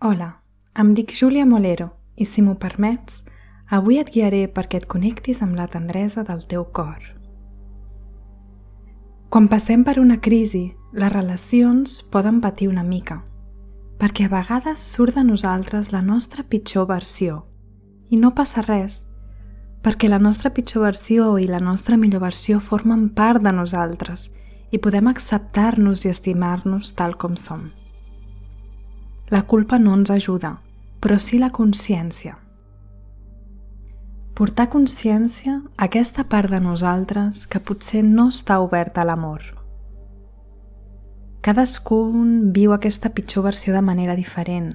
Hola, em dic Júlia Molero i si m'ho permets, avui et guiaré perquè et connectis amb la tendresa del teu cor. Quan passem per una crisi, les relacions poden patir una mica, perquè a vegades surt de nosaltres la nostra pitjor versió. I no passa res, perquè la nostra pitjor versió i la nostra millor versió formen part de nosaltres i podem acceptar-nos i estimar-nos tal com som. La culpa no ens ajuda, però sí la consciència. Portar consciència a aquesta part de nosaltres que potser no està oberta a l'amor. Cadascun viu aquesta pitjor versió de manera diferent.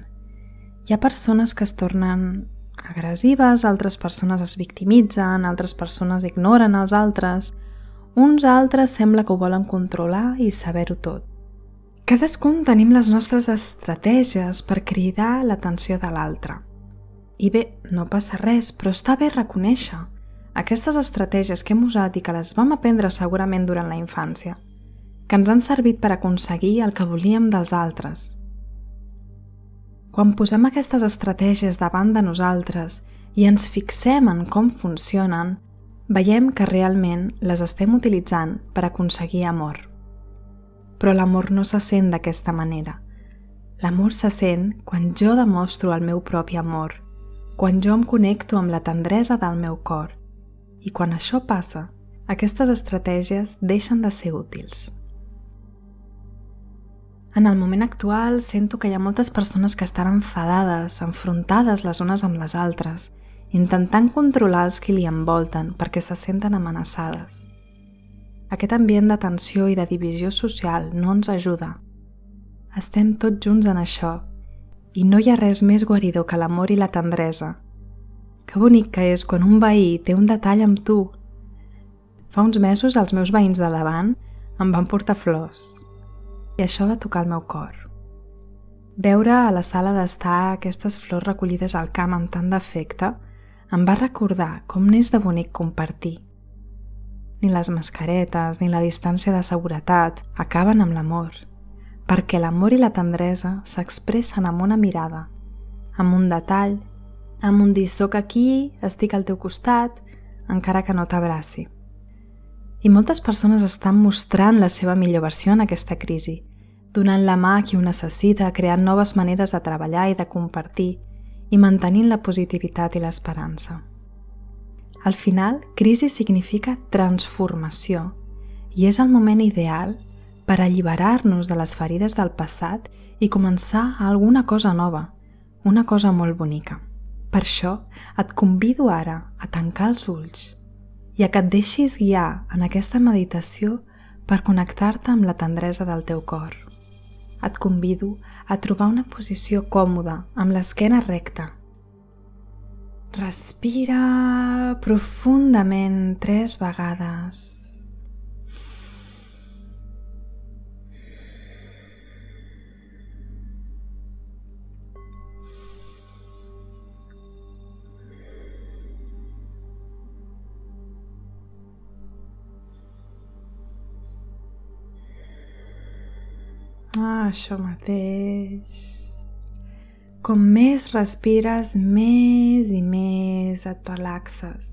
Hi ha persones que es tornen agressives, altres persones es victimitzen, altres persones ignoren els altres, uns altres sembla que ho volen controlar i saber-ho tot. Cadascun tenim les nostres estratègies per cridar l'atenció de l'altre. I bé, no passa res, però està bé reconèixer aquestes estratègies que hem usat i que les vam aprendre segurament durant la infància, que ens han servit per aconseguir el que volíem dels altres. Quan posem aquestes estratègies davant de nosaltres i ens fixem en com funcionen, veiem que realment les estem utilitzant per aconseguir amor. Però l'amor no se sent d'aquesta manera. L'amor se sent quan jo demostro el meu propi amor, quan jo em connecto amb la tendresa del meu cor. I quan això passa, aquestes estratègies deixen de ser útils. En el moment actual sento que hi ha moltes persones que estan enfadades, enfrontades les unes amb les altres, intentant controlar els que li envolten perquè se senten amenaçades. Aquest ambient de tensió i de divisió social no ens ajuda. Estem tots junts en això i no hi ha res més guaridor que l'amor i la tendresa. Que bonic que és quan un veí té un detall amb tu. Fa uns mesos els meus veïns de davant em van portar flors i això va tocar el meu cor. Veure a la sala d'estar aquestes flors recollides al camp amb tant d'afecte em va recordar com n'és de bonic compartir. Ni les mascaretes ni la distància de seguretat acaben amb l'amor, perquè l'amor i la tendresa s'expressen amb una mirada, amb un detall, amb un dir soc aquí, estic al teu costat, encara que no t'abraci. I moltes persones estan mostrant la seva millor versió en aquesta crisi, donant la mà a qui ho necessita, creant noves maneres de treballar i de compartir i mantenint la positivitat i l'esperança. Al final, crisi significa transformació i és el moment ideal per alliberar-nos de les ferides del passat i començar alguna cosa nova, una cosa molt bonica. Per això et convido ara a tancar els ulls i a que et deixis guiar en aquesta meditació per connectar-te amb la tendresa del teu cor. Et convido a trobar una posició còmoda amb l'esquena recta. Respira profundament 3 vegades. Això mateix. Com més respires, més i més et relaxes.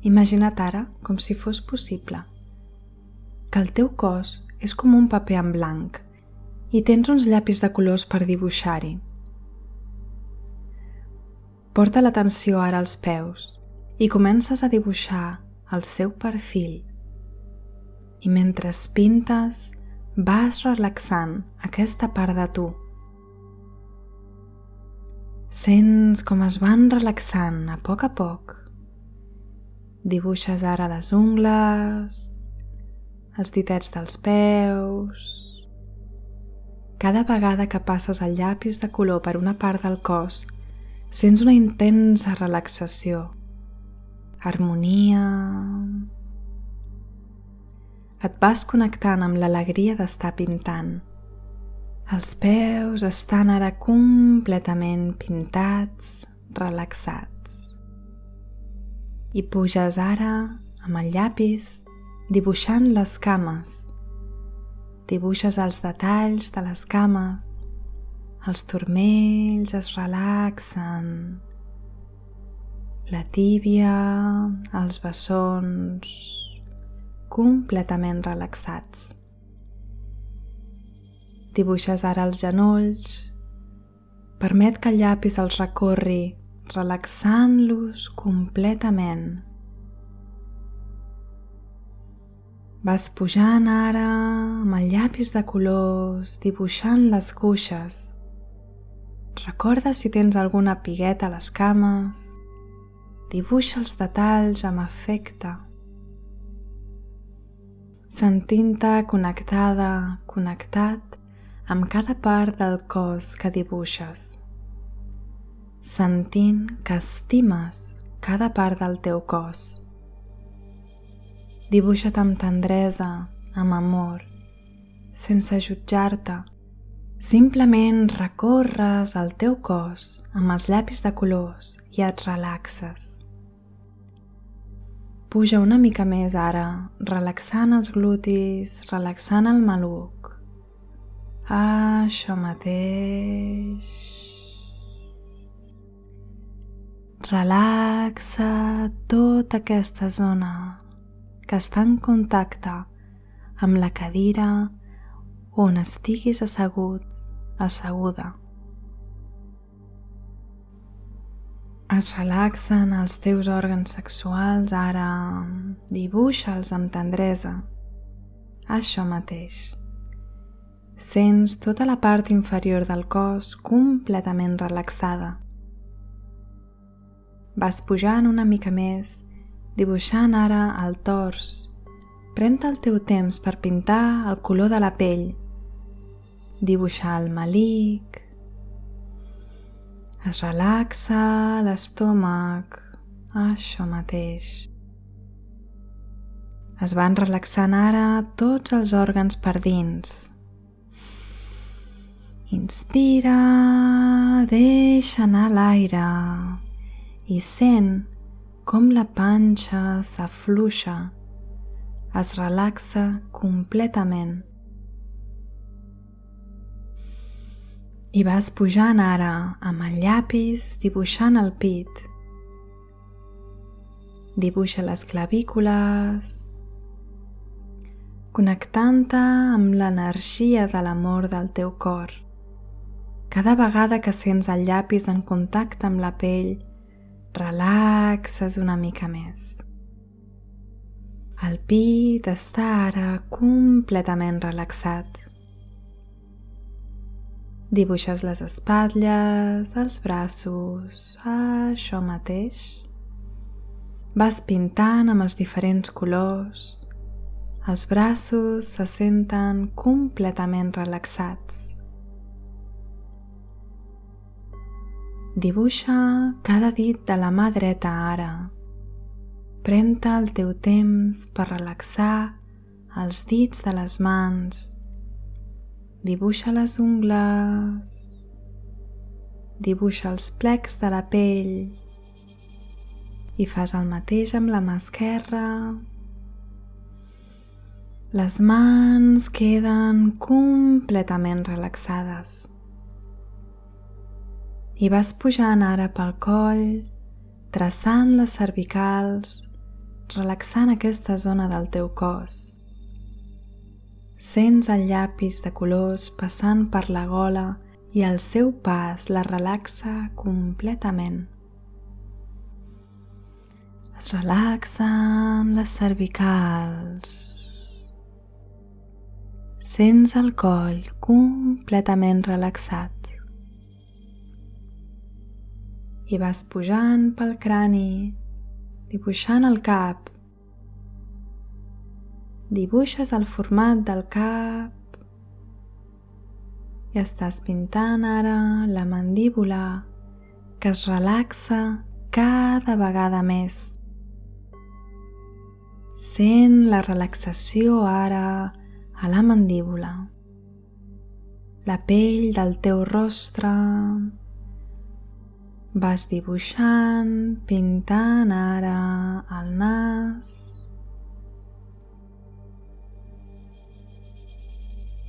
Imagina't ara com si fos possible que el teu cos és com un paper en blanc i tens uns llapis de colors per dibuixar-hi. Porta l'atenció ara als peus i comences a dibuixar el seu perfil. I mentre pintes, vas relaxant aquesta part de tu. Sents com es van relaxant a poc. Dibuixes ara les ungles, els ditets dels peus. Cada vegada que passes el llapis de color per una part del cos, sents una intensa relaxació, harmonia. Et vas connectant amb l'alegria d'estar pintant. Els peus estan ara completament pintats, relaxats. I puges ara amb el llapis dibuixant les cames. Dibuixes els detalls de les cames, Els turmells es relaxen, la tíbia, els bessons, completament relaxats. Dibuixes ara els genolls. Permet que el llapis els recorri, relaxant-los completament. Vas pujant ara amb el llapis de colors, dibuixant les cuixes. Recorda si tens alguna pigueta a les cames. Dibuixa els detalls amb afecte. Sentint-te connectada, connectat amb cada part del cos que dibuixes. Sentint que estimes cada part del teu cos. Dibuixa't amb tendresa, amb amor, sense jutjar-te. Simplement recorres el teu cos amb els llapis de colors i et relaxes. Puja una mica més ara, relaxant els glutis, relaxant el maluc. Això mateix. Relaxa tota aquesta zona que està en contacte amb la cadira on estiguis assegut, asseguda. Es relaxen els teus òrgans sexuals, ara dibuixa'ls amb tendresa. Això mateix. Sents tota la part inferior del cos completament relaxada. Vas pujant una mica més, dibuixant ara el tors. Pren-te el teu temps per pintar el color de la pell. Dibuixar el melic. Es relaxa l'estómac. Això mateix. Es van relaxant ara tots els òrgans per dins. Inspira, deixa anar l'aire i sent com la panxa s'afluixa, es relaxa completament. I vas pujant ara amb el llapis dibuixant el pit. Dibuixa les clavícules, connectant-te amb l'energia de l'amor del teu cor. Cada vegada que sents el llapis en contacte amb la pell, relaxes una mica més. El pit està ara completament relaxat. Dibuixes les espatlles, els braços, això mateix. Vas pintant amb els diferents colors. Els braços se senten completament relaxats. Dibuixa cada dit de la mà dreta ara. Pren-te el teu temps per relaxar els dits de les mans. Dibuixa les ungles. Dibuixa els plecs de la pell. I fas el mateix amb la mà esquerra. Les mans queden completament relaxades. I vas pujant ara pel coll, traçant les cervicals, relaxant aquesta zona del teu cos. Sents el llapis de colors passant per la gola i el seu pas la relaxa completament. Es relaxen les cervicals. Sents el coll completament relaxat. I vas pujant pel crani, dibuixant el cap. Dibuixes el format del cap i estàs pintant ara la mandíbula que es relaxa cada vegada més. Sent la relaxació ara a la mandíbula, la pell del teu rostre. Vas dibuixant, pintant ara el nas.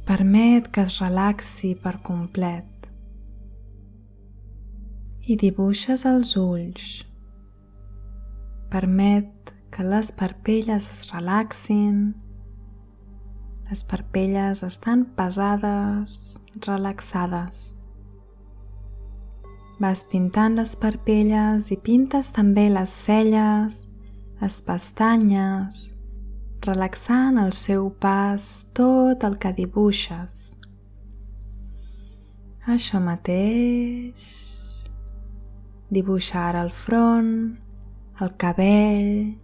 Permet que es relaxi per complet. i dibuixes els ulls. Permet que les parpelles es relaxin. Les parpelles estan pesades, relaxades. Vas pintant les parpelles i pintes també les celles, les pestanyes, relaxant al seu pas tot el que dibuixes. Això mateix. Dibuixa ara el front, el cabell,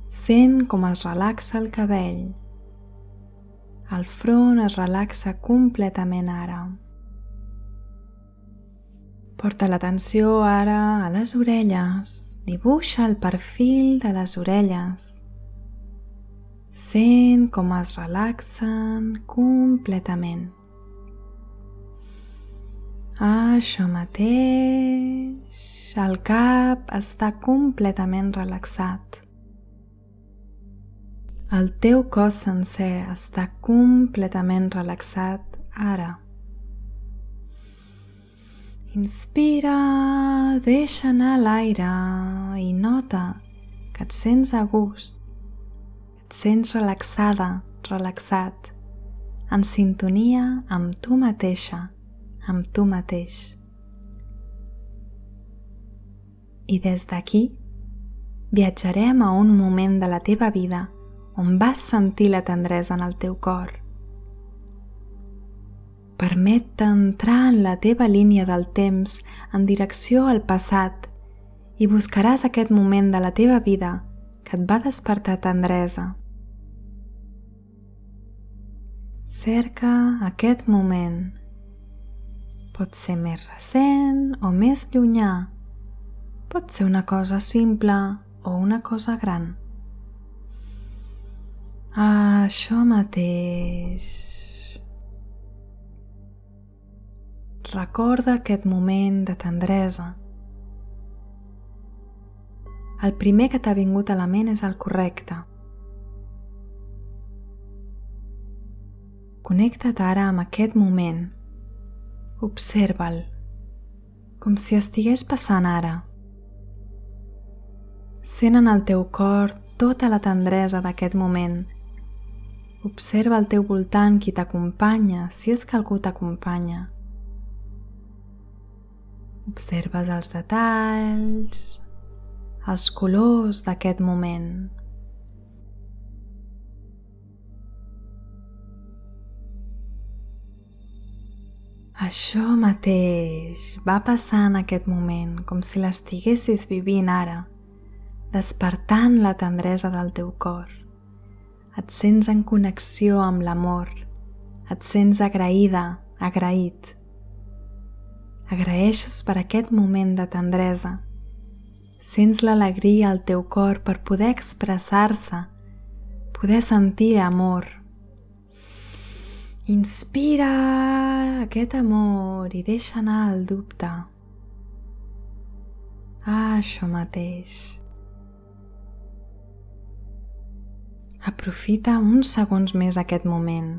sent com es relaxa el cabell. El front es relaxa completament ara. Porta l'atenció ara a les orelles. Dibuixa el perfil de les orelles. Sent com es relaxen completament. Això mateix. El cap està completament relaxat. El teu cos sencer està completament relaxat ara. Inspira, deixa anar l'aire i nota que et sents a gust, et sents relaxada, relaxat, en sintonia amb tu mateixa, amb tu mateix. I des d'aquí viatjarem a un moment de la teva vida on vas sentir la tendresa en el teu cor. Permet-te entrar en la teva línia del temps en direcció al passat i buscaràs aquest moment de la teva vida que et va despertar tendresa. Cerca aquest moment. Pot ser més recent o més llunyà. Pot ser una cosa simple o una cosa gran. Això mateix. Recorda aquest moment de tendresa. El primer que t'ha vingut a la ment és el correcte. Connecta't ara amb aquest moment. Observa'l, com si estigués passant ara. Sent en el teu cor tota la tendresa d'aquest moment. Observa al teu voltant qui t'acompanya, si és que algú t'acompanya. Observes els detalls, els colors d'aquest moment. Això mateix va passar en aquest moment, com si l'estiguessis vivint ara, despertant la tendresa del teu cor. Et sents en connexió amb l'amor, et sents agraïda, agraït. Agraeixes per aquest moment de tendresa. Sents l'alegria al teu cor per poder expressar-se, poder sentir amor. Inspira aquest amor i deixa anar el dubte. Això mateix. Aprofita uns segons més aquest moment.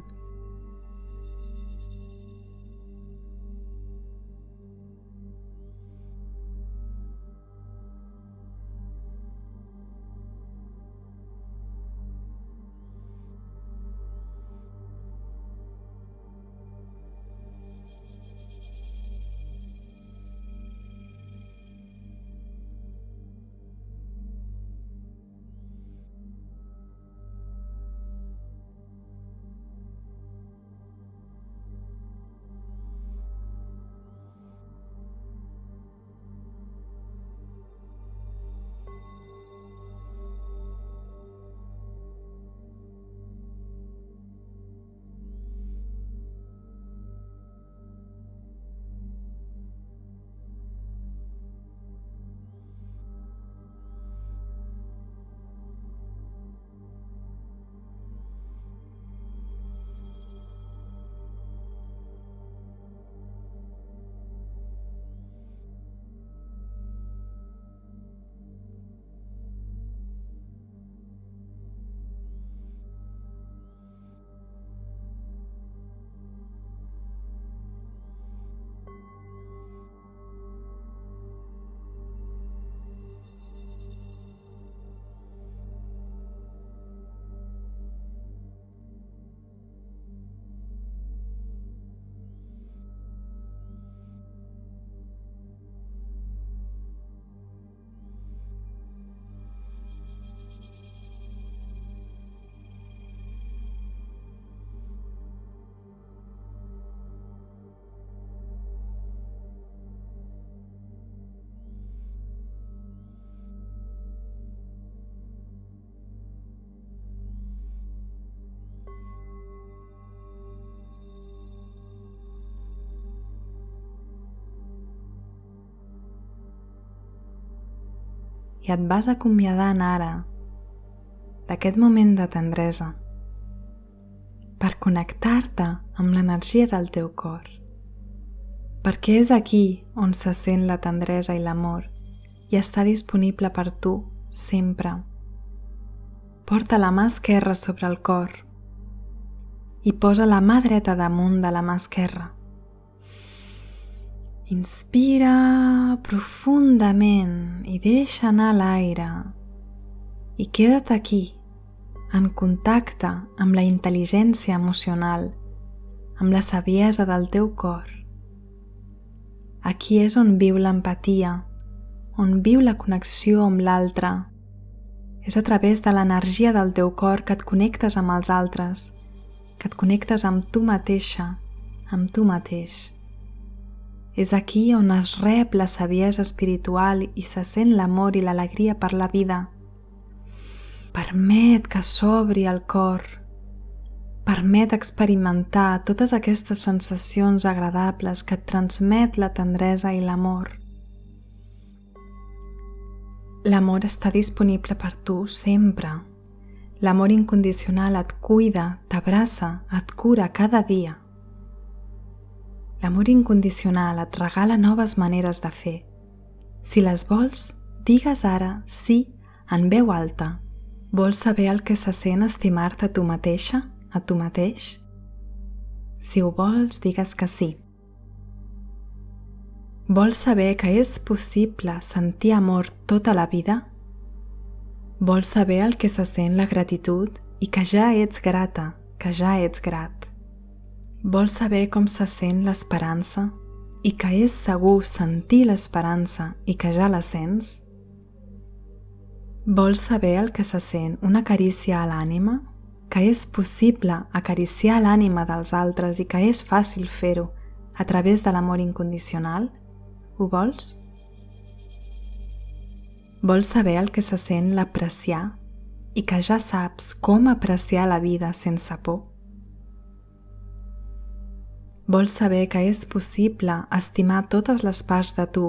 i et vas acomiadant ara d'aquest moment de tendresa per connectar-te amb l'energia del teu cor, perquè és aquí on se sent la tendresa i l'amor i està disponible per tu sempre. Porta la mà esquerra sobre el cor i posa la mà dreta damunt de la mà esquerra. Inspira profundament i deixa anar l'aire i queda't aquí, en contacte amb la intel·ligència emocional, amb la saviesa del teu cor. Aquí és on viu l'empatia, on viu la connexió amb l'altre. És a través de l'energia del teu cor que et connectes amb els altres, que et connectes amb tu mateixa, amb tu mateix. És aquí on es rep la saviesa espiritual i se sent l'amor i l'alegria per la vida. Permet que s'obri el cor, permet experimentar totes aquestes sensacions agradables que et transmet la tendresa i l'amor. L'amor està disponible per tu sempre. L'amor incondicional et cuida, t'abraça, et cura cada dia. L'amor incondicional et regala noves maneres de fer. Si les vols, digues ara sí en veu alta. Vols saber el que se sent estimar-te a tu mateixa, a tu mateix? Si ho vols, digues que sí. Vols saber que és possible sentir amor tota la vida? Vols saber el que se sent la gratitud i que ja ets grata, que ja ets grat? Vols saber com se sent l'esperança i que és segur sentir l'esperança i que ja la sents? Vols saber el que se sent una carícia a l'ànima? Que és possible acariciar l'ànima dels altres i que és fàcil fer-ho a través de l'amor incondicional? Ho vols? Vols saber el que se sent l'apreciar i que ja saps com apreciar la vida sense por? Vols saber que és possible estimar totes les parts de tu,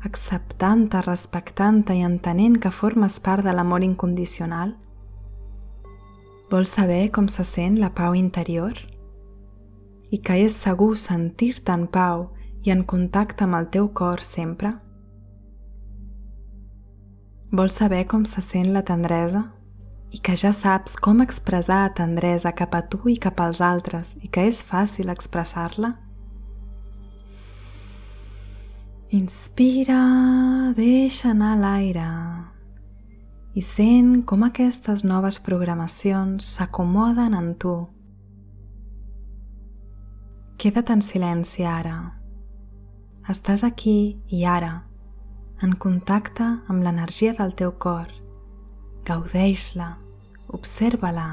acceptant-te, respectant-te i entenent que formes part de l'amor incondicional? Vols saber com se sent la pau interior? I que és segur sentir-te en pau i en contacte amb el teu cor sempre? Vols saber com se sent la tendresa? I que ja saps com expressar tendresa cap a tu i cap als altres i que és fàcil expressar-la? Inspira, deixa anar l'aire i sent com aquestes noves programacions s'acomoden en tu. Queda't en silenci ara. Estàs aquí i ara, en contacte amb l'energia del teu cor. Gaudeix-la, observa-la.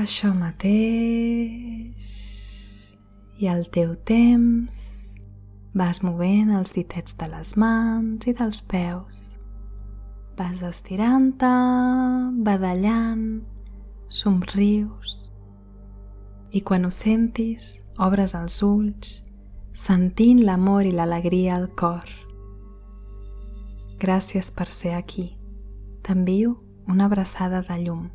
això mateix. I al teu temps vas movent els ditets de les mans i dels peus. Vas estirant-te, badallant, somrius. I quan ho sentis, obres els ulls, sentint l'amor i l'alegria al cor. Gràcies per ser aquí. T'envio una abraçada de llum.